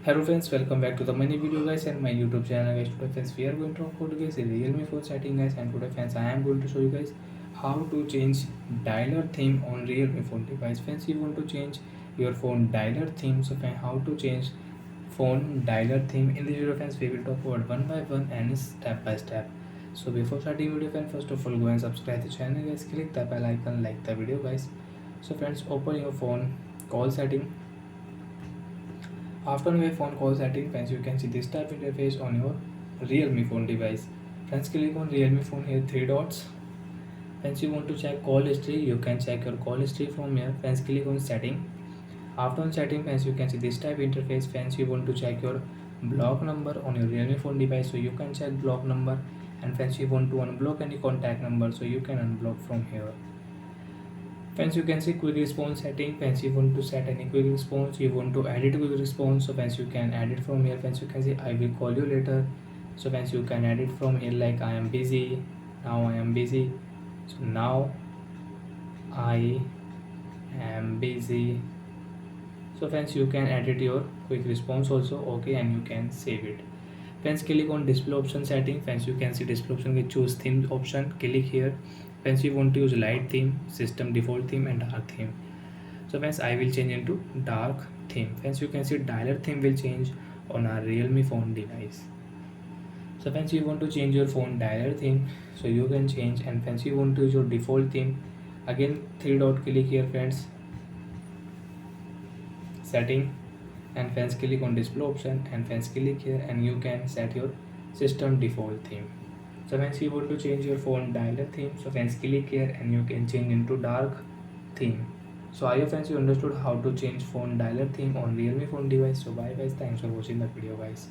Hello friends, welcome back to the mini video guys and my YouTube channel guys. Today friends we are going to talk about guys a Realme phone setting guys, and today friends I am going to show you guys how to change dialer theme on Realme phone device. Friends, you want to change your phone dialer theme, so friends, how to change phone dialer theme in this video friends we will talk about one by one and step by step. So before starting video friends, first of all go and subscribe the channel guys, click the bell icon, like the video guys. So friends, open your phone call setting. After my phone call setting, friends, you can see this type interface on your Realme phone device. Friends, click on Realme phone here, three dots. Friends, you want to check call history, you can check your call history from here. Friends, click on setting. After on setting, friends, you can see this type interface. Friends, you want to check your block number on your Realme phone device, so you can check block number. And friends, you want to unblock any contact number, so you can unblock from here. Friends, you can see quick response setting. Friends, you want to set any quick response, you want to edit quick response, so friends you can add it from here. Friends, you can see I will call you later, so friends you can add it from here, like I am busy, now I am busy, so now I am busy. So friends, you can edit your quick response also. Okay, and you can save it. Friends, click on display option setting. Friends, you can see display option with choose theme option, click here. Friends, you want to use light theme, system default theme and dark theme. So friends, I will change into dark theme. Friends, you can see dialer theme will change on our Realme phone device. So friends, you want to change your phone dialer theme, so you can change. And friends, you want to use your default theme, again three dot click here friends, setting, and friends click on display option, and friends click here and you can set your system default theme. So friends, you want to change your phone dialer theme, so friends click here and you can change into dark theme. So I hope friends you understood how to change phone dialer theme on Realme phone device. So bye guys, thanks for watching the video guys.